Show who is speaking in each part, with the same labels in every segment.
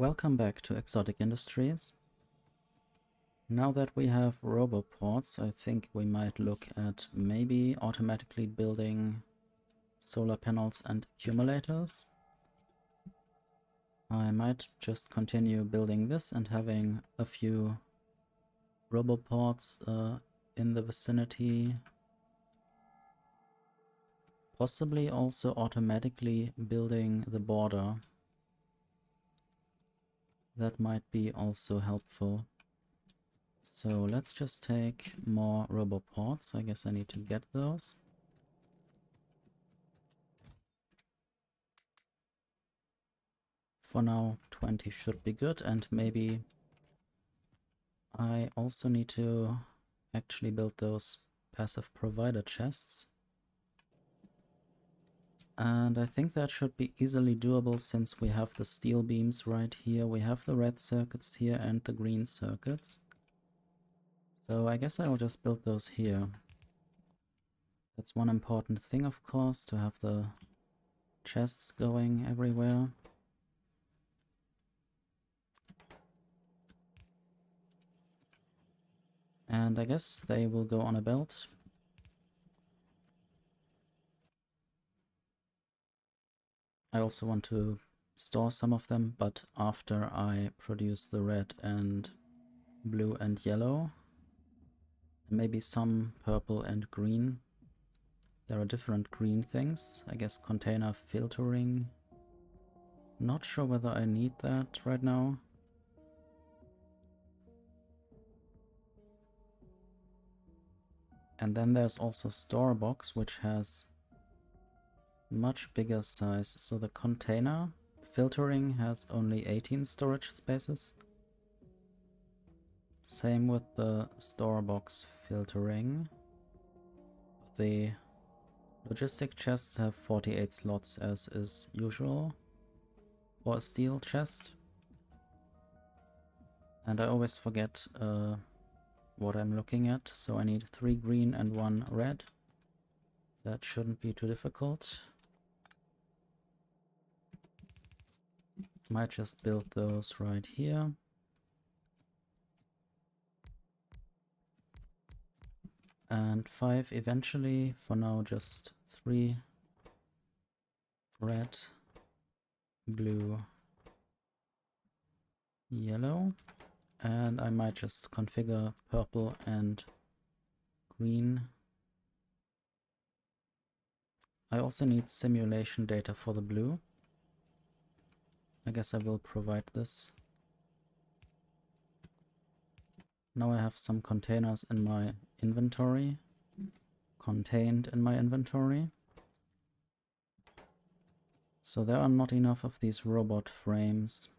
Speaker 1: Welcome back to Exotic Industries. Now that we have roboports, I think we might look at maybe automatically building solar panels and accumulators. I might just continue building this and having a few roboports in the vicinity. Possibly also automatically building the border. That might be also helpful. So let's just take more roboports. I guess I need to get those. For now, 20 should be good, and maybe I also need to actually build those passive provider chests. And I think that should be easily doable since we have the steel beams right here, we have the red circuits here and the green circuits. So I guess I will just build those here. That's one important thing, of course, to have the chests going everywhere. And I guess they will go on a belt. I also want to store some of them, but after I produce the red and blue and yellow. Maybe some purple and green. There are different green things. I guess container filtering. Not sure whether I need that right now. And then there's also store box, which has much bigger size. So the container filtering has only 18 storage spaces. Same with the store box filtering. The logistic chests have 48 slots as is usual for a steel chest. And I always forget what I'm looking at, so I need 3 green and 1 red. That shouldn't be too difficult. Might just build those right here. And 5 eventually. For now just 3 red, blue, yellow. And I might just configure purple and green. I also need simulation data for the blue. I guess I will provide this. Now I have some containers in my inventory, contained in my inventory. So there are not enough of these robot frames.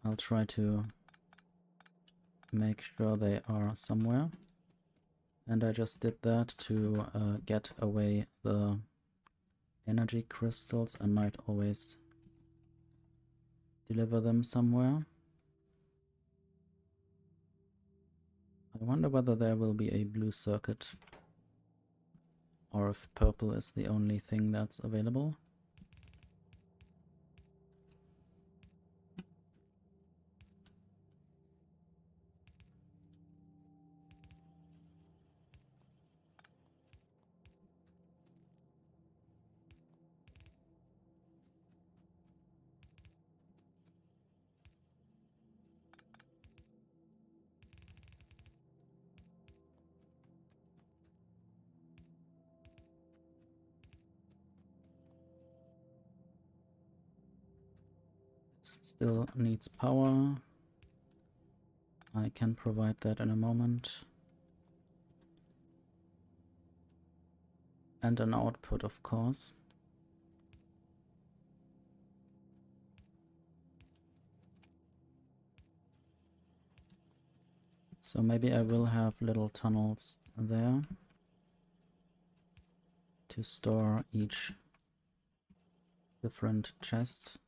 Speaker 1: I'll try to make sure they are somewhere. And I just did that to get away the energy crystals. I might always deliver them somewhere. I wonder whether there will be a blue circuit or if purple is the only thing that's available. Still needs power. I can provide that in a moment. And an output, of course. So maybe I will have little tunnels there to store each different chest.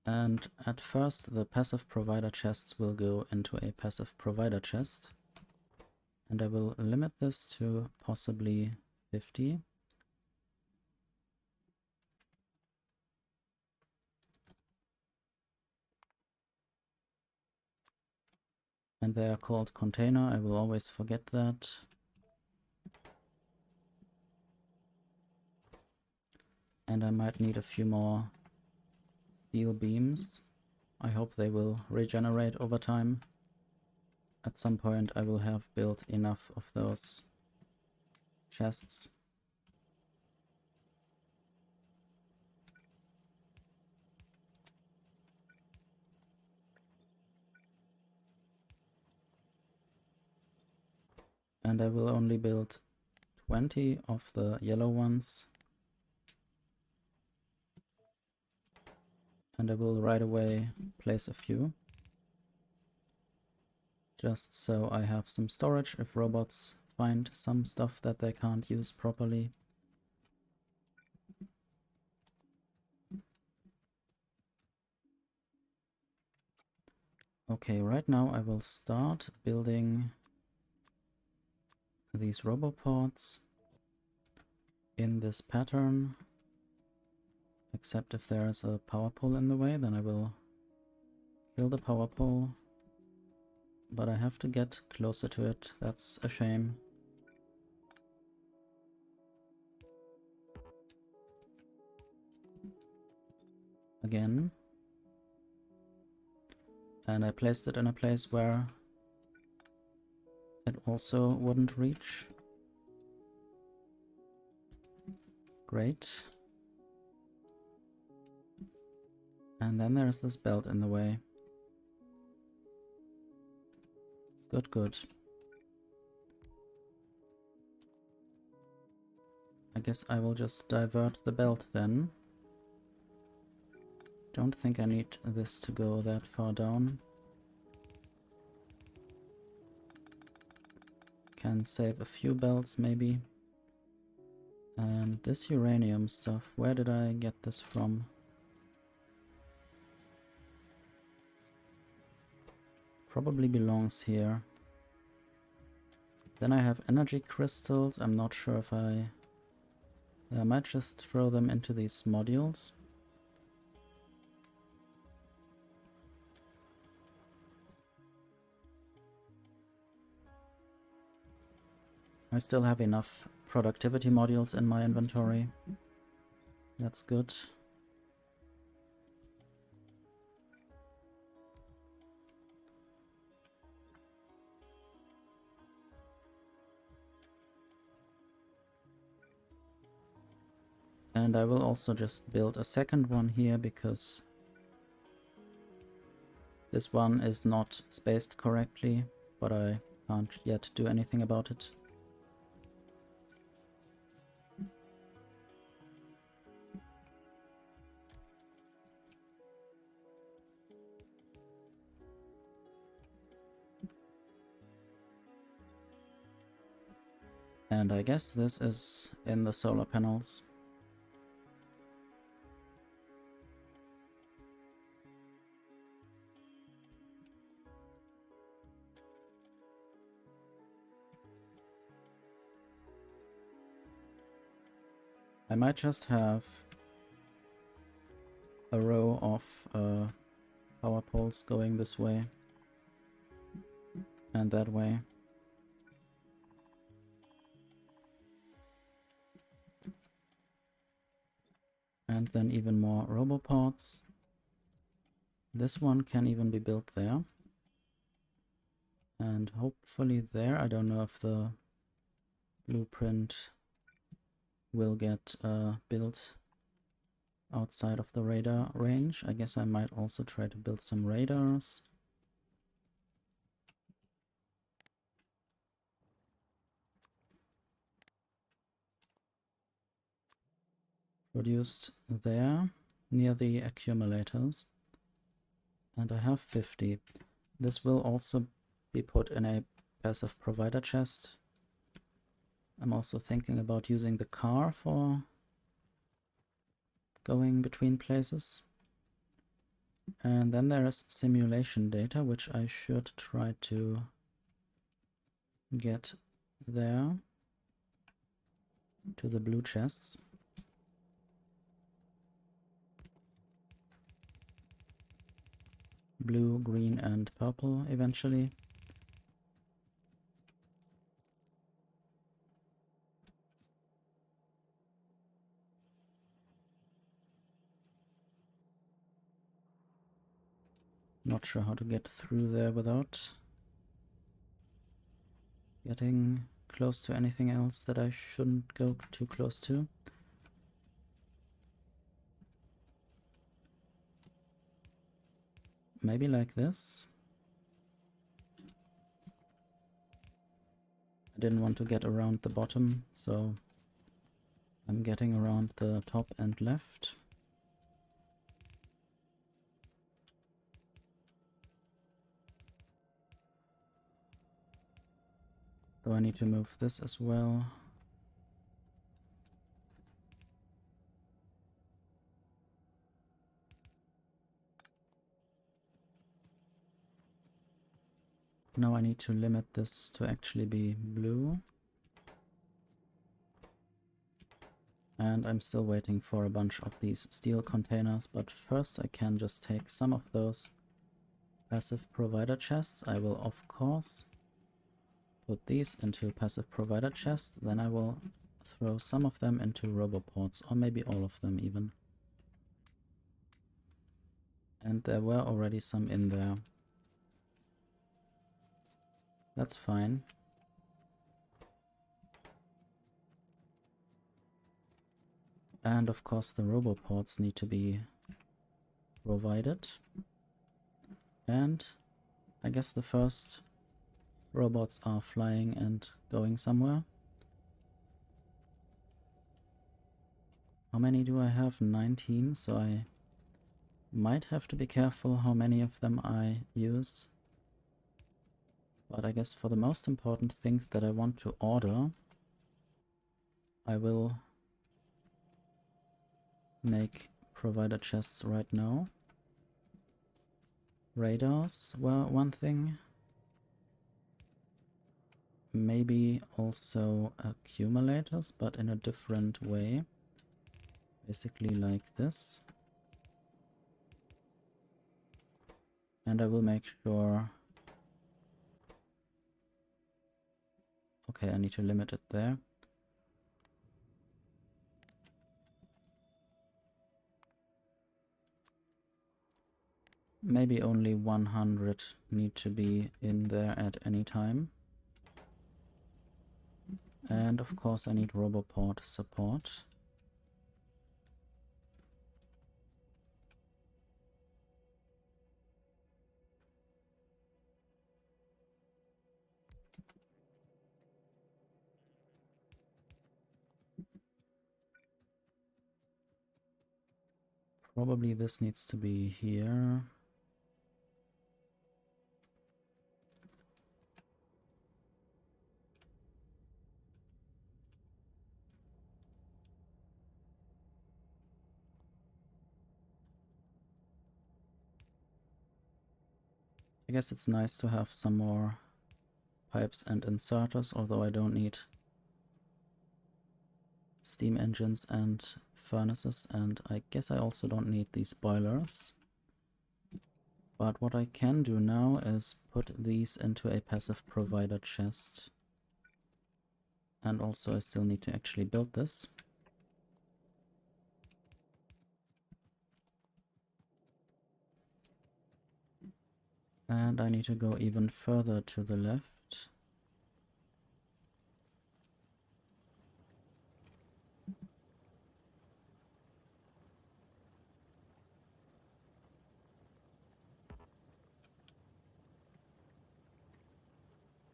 Speaker 1: And at first the passive provider chests will go into a passive provider chest. And I will limit this to possibly 50. And they are called container. I will always forget that. And I might need a few more steel beams. I hope they will regenerate over time. At some point I will have built enough of those chests. And I will only build 20 of the yellow ones. And I will right away place a few. Just so I have some storage if robots find some stuff that they can't use properly. Okay, right now I will start building these robopods in this pattern. Except if there is a power pole in the way, then I will kill the power pole. But I have to get closer to it, that's a shame. Again. And I placed it in a place where it also wouldn't reach. Great. And then there's this belt in the way. Good, good. I guess I will just divert the belt then. Don't think I need this to go that far down. Can save a few belts maybe. And this uranium stuff, where did I get this from? Probably belongs here. Then I have energy crystals. I'm not sure if I might just throw them into these modules. I still have enough productivity modules in my inventory. That's good. And I will also just build a second one here because this one is not spaced correctly, but I can't yet do anything about it. And I guess this is in the solar panels. I might just have a row of power poles going this way and that way. And then even more robopods. This one can even be built there. And hopefully there. I don't know if the blueprint will get built outside of the radar range. I guess I might also try to build some radars. Produced there, near the accumulators. And I have 50. This will also be put in a passive provider chest. I'm also thinking about using the car for going between places. And then there is simulation data, which I should try to get there to the blue chests. Blue, green, and purple eventually. Not sure how to get through there without getting close to anything else that I shouldn't go too close to. Maybe like this. I didn't want to get around the bottom, so I'm getting around the top and left. So I need to move this as well. Now I need to limit this to actually be blue. And I'm still waiting for a bunch of these steel containers, but first I can just take some of those passive provider chests. I will of course put these into passive provider chests, then I will throw some of them into roboports, or maybe all of them even. And there were already some in there. That's fine. And of course the roboports need to be provided. And I guess the first robots are flying and going somewhere. How many do I have? 19, so I might have to be careful how many of them I use. But I guess for the most important things that I want to order, I will make provider chests right now. Radars were one thing. Maybe also accumulators, but in a different way. Basically like this. And I will make sure... Okay, I need to limit it there. Maybe only 100 need to be in there at any time. And of course I need Roboport support. Probably this needs to be here. I guess it's nice to have some more pipes and inserters, although I don't need steam engines and furnaces, and I guess I also don't need these boilers. But what I can do now is put these into a passive provider chest. And also I still need to actually build this. And I need to go even further to the left.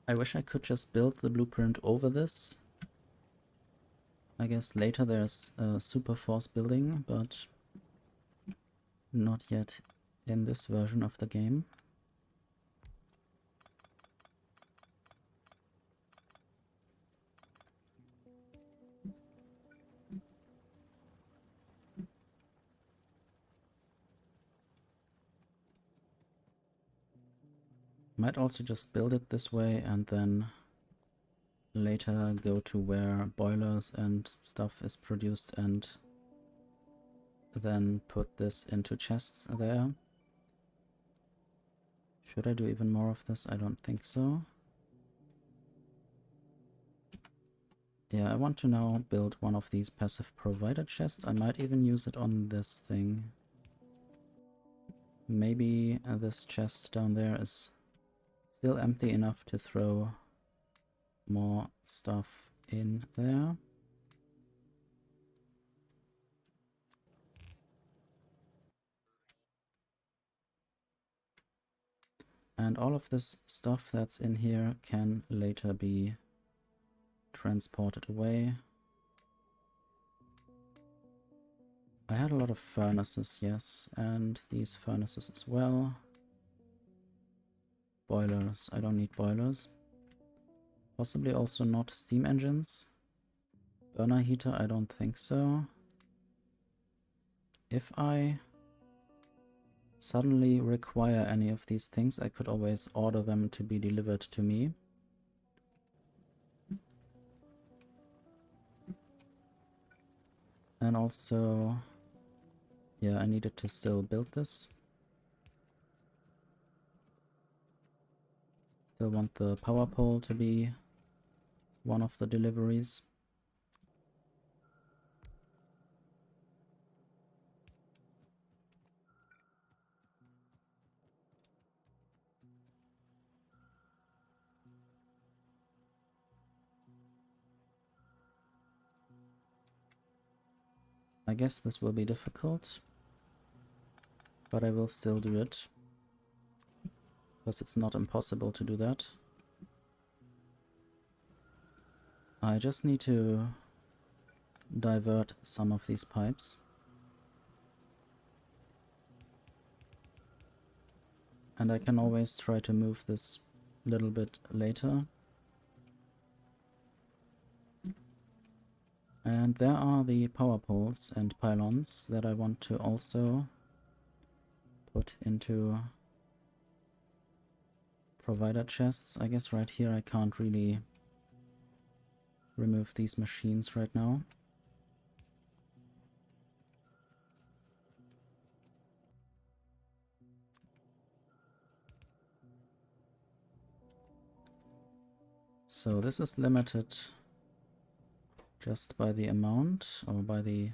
Speaker 1: I wish I could just build the blueprint over this. I guess later there's a super force building, but not yet in this version of the game. Might also just build it this way and then later go to where boilers and stuff is produced and then put this into chests there. Should I do even more of this? I don't think so. Yeah, I want to now build one of these passive provider chests. I might even use it on this thing. Maybe this chest down there is still empty enough to throw more stuff in there. And all of this stuff that's in here can later be transported away. I had a lot of furnaces, yes, and these furnaces as well. Boilers, I don't need boilers. Possibly also not steam engines. Burner heater, I don't think so. If I suddenly require any of these things, I could always order them to be delivered to me. And also, yeah, I needed to still build this. Still want the power pole to be one of the deliveries. I guess this will be difficult, but I will still do it, because it's not impossible to do that. I just need to divert some of these pipes. And I can always try to move this a little bit later. And there are the power poles and pylons that I want to also put into provider chests. I guess right here I can't really remove these machines right now. So this is limited just by the amount or by the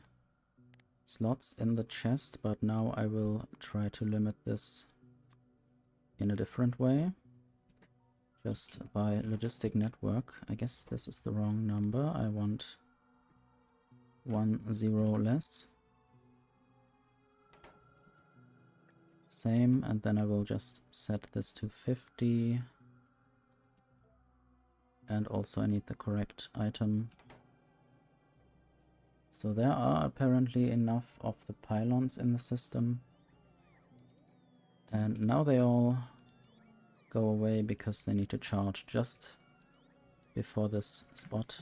Speaker 1: slots in the chest, but now I will try to limit this in a different way. Just by logistic network. I guess this is the wrong number. I want 1 0 less. Same, and then I will just set this to 50. And also I need the correct item. So there are apparently enough of the pylons in the system. And now they all go away because they need to charge just before this spot.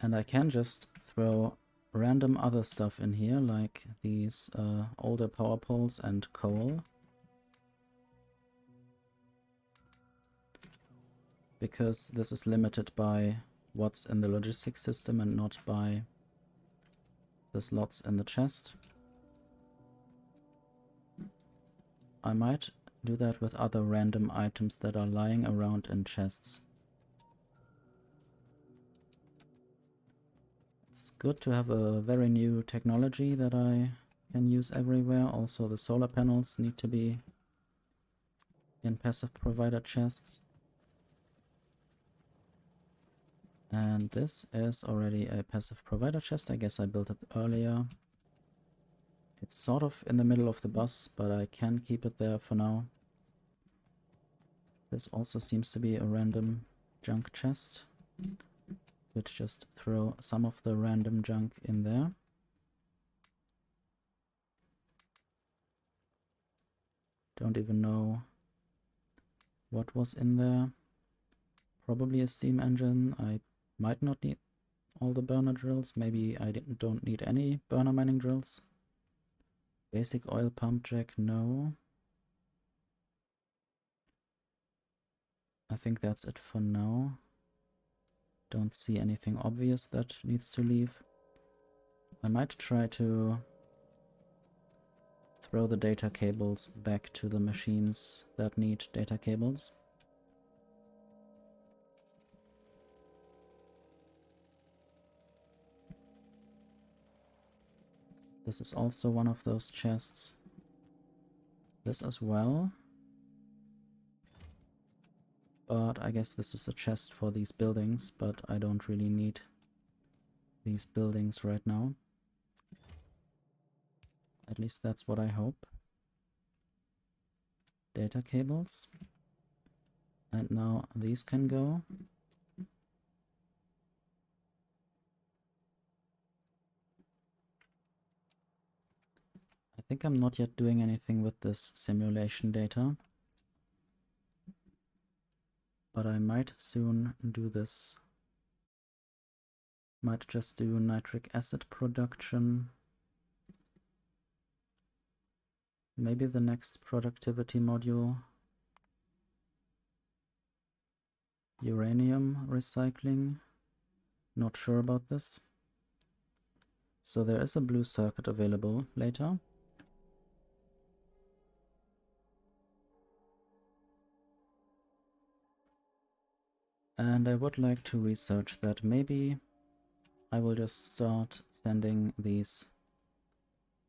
Speaker 1: And I can just throw random other stuff in here, like these older power poles and coal. Because this is limited by what's in the logistics system and not by the slots in the chest. I might do that with other random items that are lying around in chests. It's good to have a very new technology that I can use everywhere. Also the solar panels need to be in passive provider chests. And this is already a passive provider chest. I guess I built it earlier. It's sort of in the middle of the bus, but I can keep it there for now. This also seems to be a random junk chest. Could just throw some of the random junk in there. Don't even know what was in there. Probably a steam engine. I might not need all the burner drills. Maybe I don't need any burner mining drills. Basic oil pump jack, no. I think that's it for now. Don't see anything obvious that needs to leave. I might try to throw the data cables back to the machines that need data cables. This is also one of those chests. this as well. But I guess this is a chest for these buildings, but I don't really need these buildings right now. At least that's what I hope. Data cables. And now these can go. I think I'm not yet doing anything with this simulation data, but I might soon do this. Might just do nitric acid production. Maybe the next productivity module. Uranium recycling. Not sure about this. So there is a blue circuit available later. And I would like to research that. Maybe I will just start sending these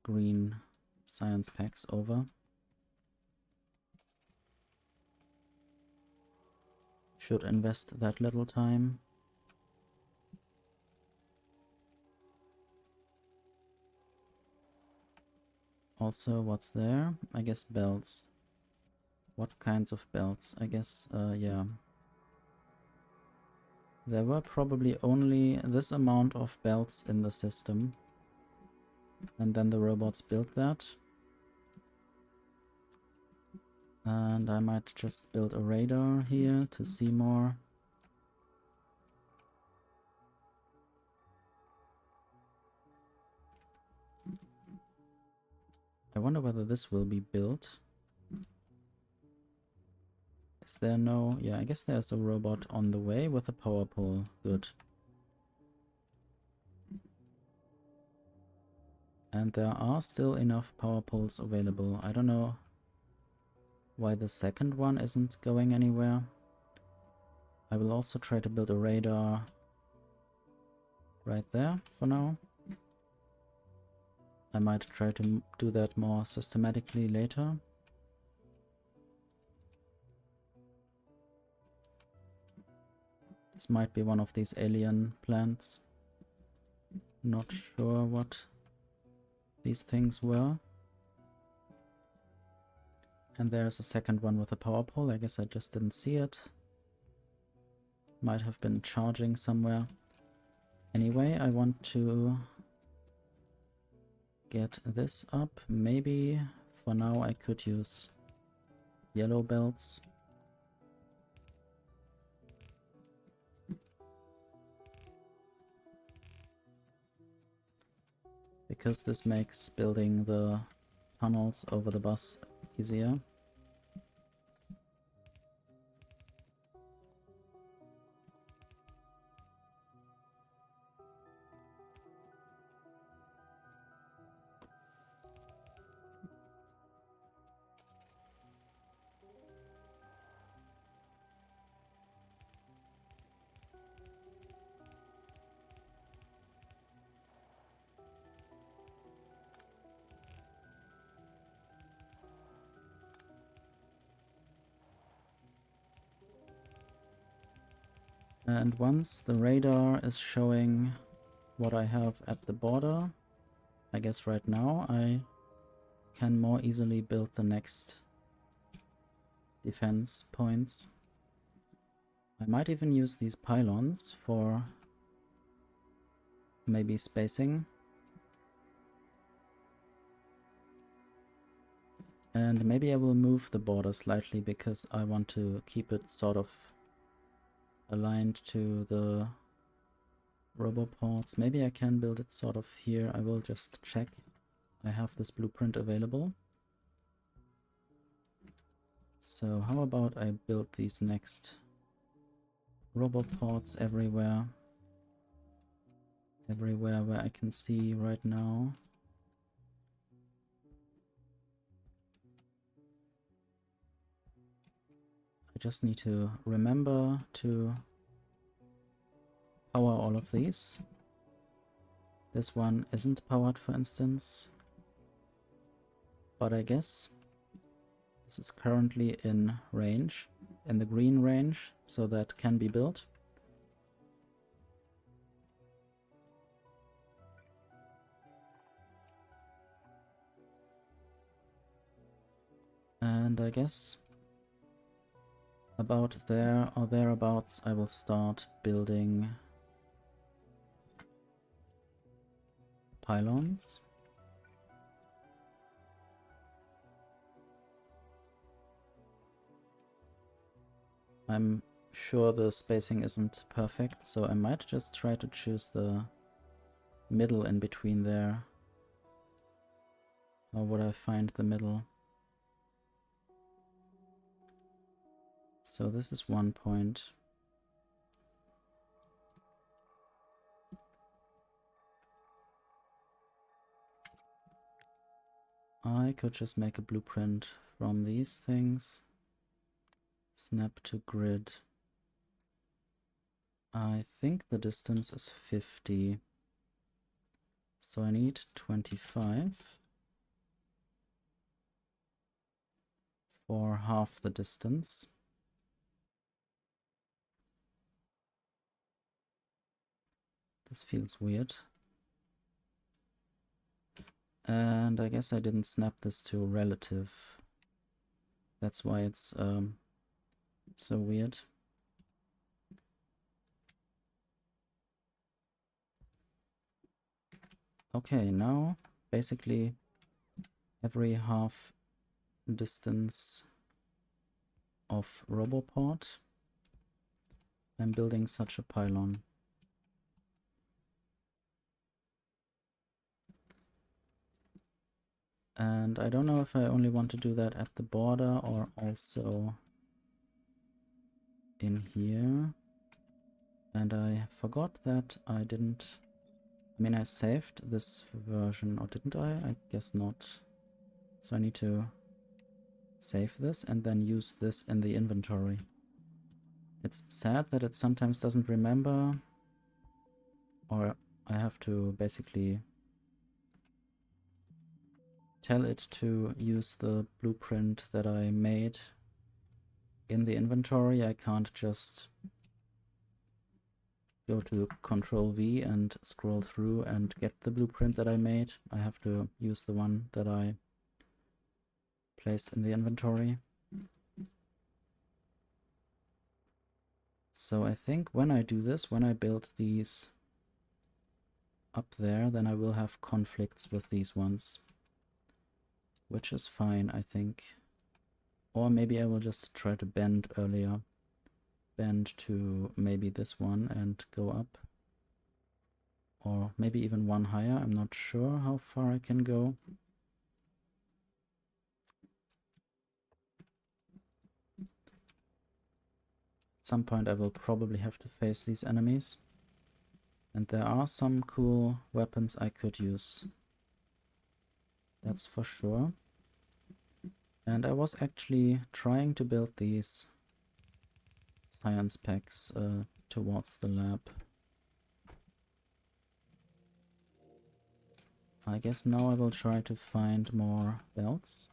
Speaker 1: green science packs over. Should invest that little time. Also, what's there? I guess belts. What kinds of belts? I guess, yeah. There were probably only this amount of belts in the system. And then the robots built that. And I might just build a radar here to see more. I wonder whether this will be built. Is there no... Yeah, I guess there's a robot on the way with a power pole. Good. And there are still enough power poles available. I don't know why the second one isn't going anywhere. I will also try to build a radar right there for now. I might try to do that more systematically later. This might be one of these alien plants. Not sure what these things were. And there's a second one with a power pole. I guess I just didn't see it. Might have been charging somewhere. Anyway, I want to get this up. Maybe for now I could use yellow belts. Because this makes building the tunnels over the bus easier. And once the radar is showing what I have at the border, I guess right now I can more easily build the next defense points. I might even use these pylons for maybe spacing. And maybe I will move the border slightly because I want to keep it sort of aligned to the roboports. Maybe I can build it sort of here. I will just check. I have this blueprint available. So how about I build these next roboports everywhere. Everywhere where I can see right now. I just need to remember to power all of these. This one isn't powered, for instance. But I guess this is currently in range, in the green range, so that can be built. And I guess about there or thereabouts I will start building pylons. I'm sure the spacing isn't perfect, so I might just try to choose the middle in between there. How would I find the middle? So this is 1 point. I could just make a blueprint from these things. Snap to grid. I think the distance is 50. So I need 25 for half the distance. This feels weird. And I guess I didn't snap this to relative. That's why it's so weird. Okay, now basically every half distance of Roboport I'm building such a pylon. And I don't know if I only want to do that at the border or also in here. And I forgot that I didn't... I mean, I saved this version, or didn't I? I guess not. So I need to save this and then use this in the inventory. It's sad that it sometimes doesn't remember, or I have to basically tell it to use the blueprint that I made in the inventory. I can't just go to Control V and scroll through and get the blueprint that I made. I have to use the one that I placed in the inventory. So I think when I do this, when I build these up there, then I will have conflicts with these ones. Which is fine, I think. Or maybe I will just try to bend earlier. Bend to maybe this one and go up. Or maybe even one higher. I'm not sure how far I can go. At some point I will probably have to face these enemies. And there are some cool weapons I could use. That's for sure. And I was actually trying to build these science packs towards the lab. I guess now I will try to find more belts.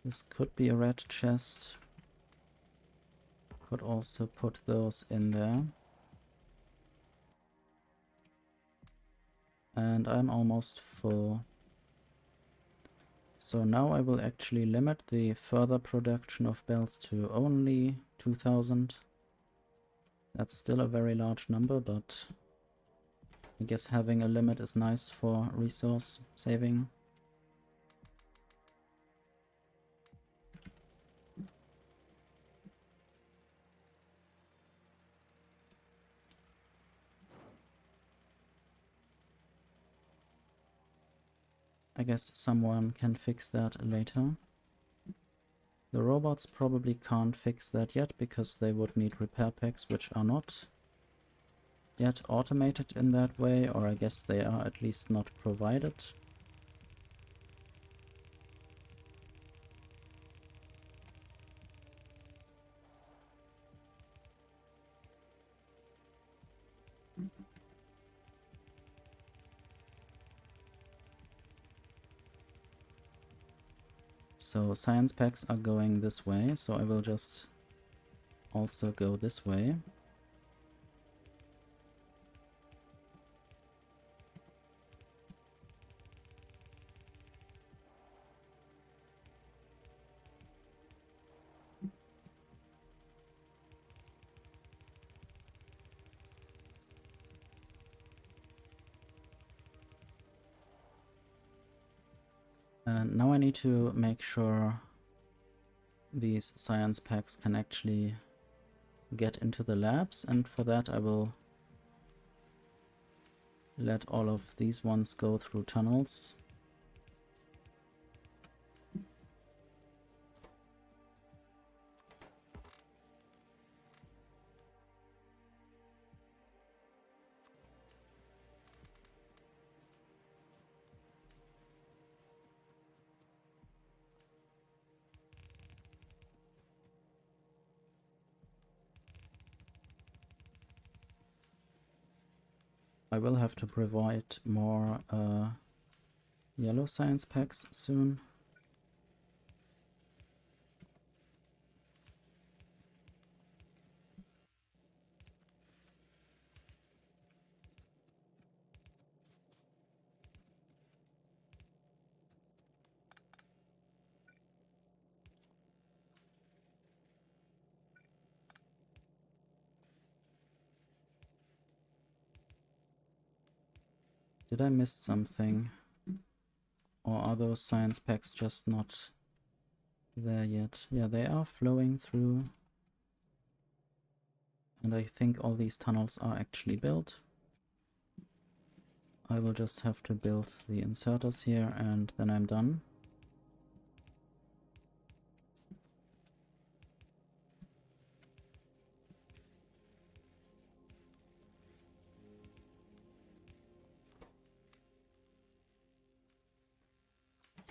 Speaker 1: This could be a red chest. Could also put those in there. And I'm almost full. So now I will actually limit the further production of bells to only 2000. That's still a very large number, but I guess having a limit is nice for resource saving. I guess someone can fix that later. The robots probably can't fix that yet because they would need repair packs, which are not yet automated in that way, or I guess they are at least not provided. So science packs are going this way, so I will just also go this way. And now I need to make sure these science packs can actually get into the labs, and for that I will let all of these ones go through tunnels. I will have to provide more yellow science packs soon. Did I miss something? Or are those science packs just not there yet? Yeah, they are flowing through. And I think all these tunnels are actually built. I will just have to build the inserters here and then I'm done.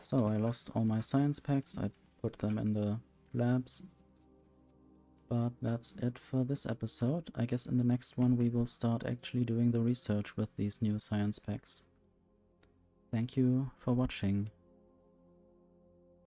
Speaker 1: So I lost all my science packs, I put them in the labs. But that's it for this episode. I guess in the next one we will start actually doing the research with these new science packs. Thank you for watching.